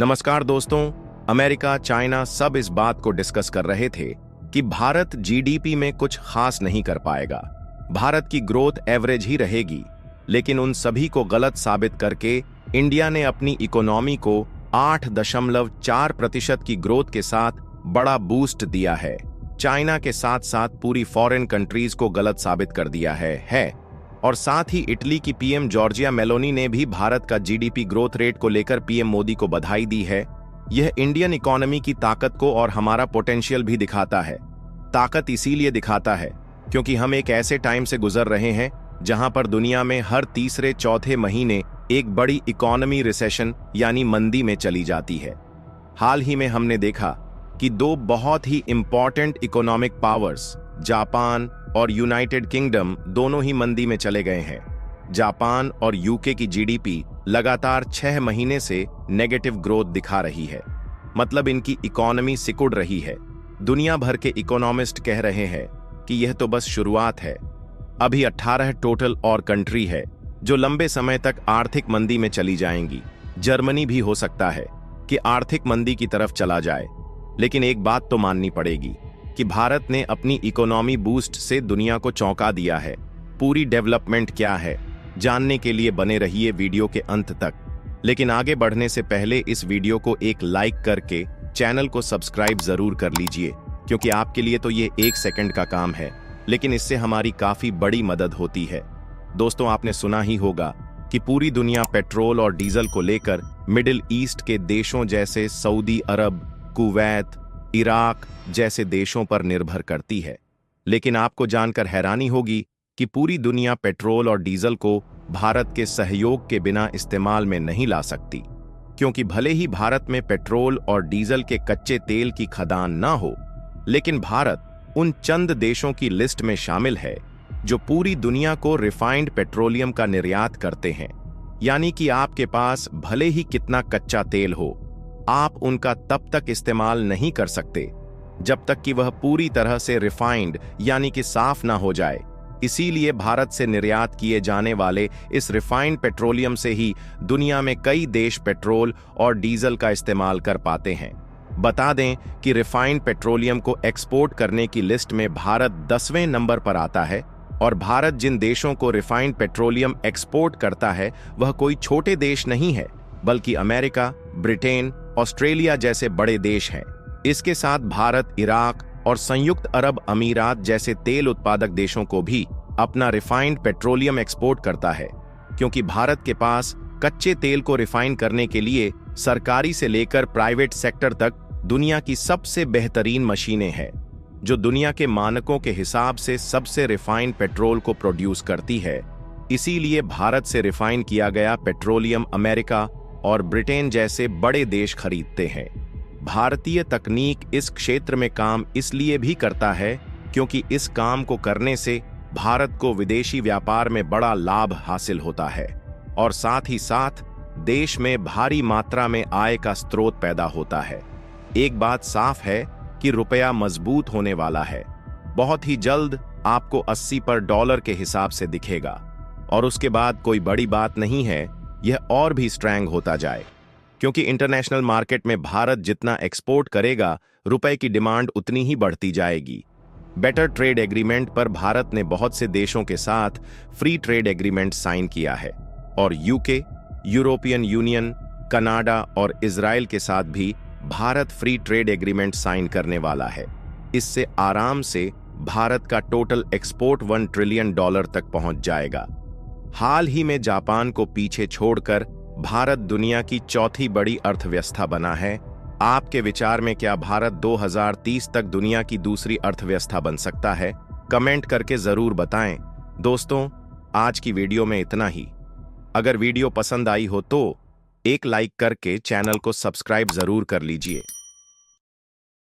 नमस्कार दोस्तों। America, China सब इस बात को डिस्कस कर रहे थे कि भारत जीडीपी में कुछ खास नहीं कर पाएगा, भारत की ग्रोथ एवरेज ही रहेगी। लेकिन उन सभी को गलत साबित करके इंडिया ने अपनी इकोनॉमी को 8.4% की ग्रोथ के साथ बड़ा बूस्ट दिया है। चाइना के साथ साथ पूरी फॉरेन कंट्रीज को गलत साबित कर दिया है। और साथ ही इटली की पीएम जॉर्जिया मेलोनी ने भी भारत का जीडीपी ग्रोथ रेट को लेकर पीएम मोदी को बधाई दी है। यह इंडियन इकोनॉमी की ताकत को और हमारा पोटेंशियल भी दिखाता है। ताकत इसीलिए दिखाता है क्योंकि हम एक ऐसे टाइम से गुजर रहे हैं जहां पर दुनिया में हर तीसरे चौथे महीने एक बड़ी इकोनॉमी रिसेशन यानी मंदी में चली जाती है। हाल ही में हमने देखा कि दो बहुत ही इंपॉर्टेंट इकोनॉमिक पावर्स जापान और यूनाइटेड किंगडम दोनों ही मंदी में चले गए हैं। जापान और यूके की जीडीपी लगातार 6 महीने से नेगेटिव ग्रोथ दिखा रही है, मतलब इनकी इकोनॉमी सिकुड़ रही है। दुनिया भर के इकोनॉमिस्ट कह रहे हैं कि यह तो बस शुरुआत है, अभी 18 टोटल और कंट्री है जो लंबे समय तक आर्थिक मंदी में चली जाएंगी। जर्मनी भी हो सकता है कि आर्थिक मंदी की तरफ चला जाए। लेकिन एक बात तो माननी पड़ेगी कि भारत ने अपनी इकोनॉमी बूस्ट से दुनिया को चौंका दिया है। पूरी डेवलपमेंट क्या है जानने के लिए बने रहिए वीडियो के अंत तक। लेकिन आगे बढ़ने से पहले इस वीडियो को एक लाइक करके चैनल को सब्सक्राइब जरूर कर लीजिए, क्योंकि आपके लिए तो ये 1 सेकंड का काम है, लेकिन इससे हमारी काफी बड़ी मदद होती है। दोस्तों, आपने सुना ही होगा कि पूरी दुनिया पेट्रोल और डीजल को लेकर मिडिल ईस्ट के देशों जैसे सऊदी अरब, कुवैत, इराक जैसे देशों पर निर्भर करती है। लेकिन आपको जानकर हैरानी होगी कि पूरी दुनिया पेट्रोल और डीजल को भारत के सहयोग के बिना इस्तेमाल में नहीं ला सकती, क्योंकि भले ही भारत में पेट्रोल और डीजल के कच्चे तेल की खदान ना हो, लेकिन भारत उन चंद देशों की लिस्ट में शामिल है जो पूरी दुनिया को रिफाइंड पेट्रोलियम का निर्यात करते हैं। यानी कि आपके पास भले ही कितना कच्चा तेल हो, आप उनका तब तक इस्तेमाल नहीं कर सकते जब तक कि वह पूरी तरह से रिफाइंड यानी कि साफ ना हो जाए। इसीलिए भारत से निर्यात किए जाने वाले इस रिफाइंड पेट्रोलियम से ही दुनिया में कई देश पेट्रोल और डीजल का इस्तेमाल कर पाते हैं। बता दें कि रिफाइंड पेट्रोलियम को एक्सपोर्ट करने की लिस्ट में भारत 10वें नंबर पर आता है। और भारत जिन देशों को रिफाइंड पेट्रोलियम एक्सपोर्ट करता है वह कोई छोटे देश नहीं है, बल्कि अमेरिका, ब्रिटेन, ऑस्ट्रेलिया जैसे बड़े देश हैं। इसके साथ भारत इराक और संयुक्त अरब अमीरात जैसे तेल उत्पादक देशों को भी अपना रिफाइंड पेट्रोलियम एक्सपोर्ट करता है, क्योंकि भारत के पास कच्चे तेल को रिफाइन करने के लिए सरकारी से लेकर प्राइवेट सेक्टर तक दुनिया की सबसे बेहतरीन मशीनें हैं, जो दुनिया के मानकों के हिसाब से सबसे रिफाइंड पेट्रोल को प्रोड्यूस करती है। इसीलिए भारत से रिफाइन किया गया पेट्रोलियम अमेरिका और ब्रिटेन जैसे बड़े देश खरीदते हैं। भारतीय तकनीक इस क्षेत्र में काम इसलिए भी करता है क्योंकि इस काम को करने से भारत को विदेशी व्यापार में बड़ा लाभ हासिल होता है और साथ ही साथ देश में भारी मात्रा में आय का स्रोत पैदा होता है। एक बात साफ है कि रुपया मजबूत होने वाला है। बहुत ही जल्द आपको 80 पर डॉलर के हिसाब से दिखेगा और उसके बाद कोई बड़ी बात नहीं है, यह और भी स्ट्रॉन्ग होता जाए, क्योंकि इंटरनेशनल मार्केट में भारत जितना एक्सपोर्ट करेगा रुपए की डिमांड उतनी ही बढ़ती जाएगी। बेटर ट्रेड एग्रीमेंट पर भारत ने बहुत से देशों के साथ फ्री ट्रेड एग्रीमेंट साइन किया है और यूके, यूरोपियन यूनियन, कनाडा और इजराइल के साथ भी भारत फ्री ट्रेड एग्रीमेंट साइन करने वाला है। इससे आराम से भारत का टोटल एक्सपोर्ट $1 ट्रिलियन तक पहुंच जाएगा। हाल ही में जापान को पीछे छोड़कर भारत दुनिया की चौथी बड़ी अर्थव्यवस्था बना है। आपके विचार में क्या भारत 2030 तक दुनिया की दूसरी अर्थव्यवस्था बन सकता है? कमेंट करके जरूर बताएं। दोस्तों, आज की वीडियो में इतना ही। अगर वीडियो पसंद आई हो तो एक लाइक करके चैनल को सब्सक्राइब जरूर कर लीजिए।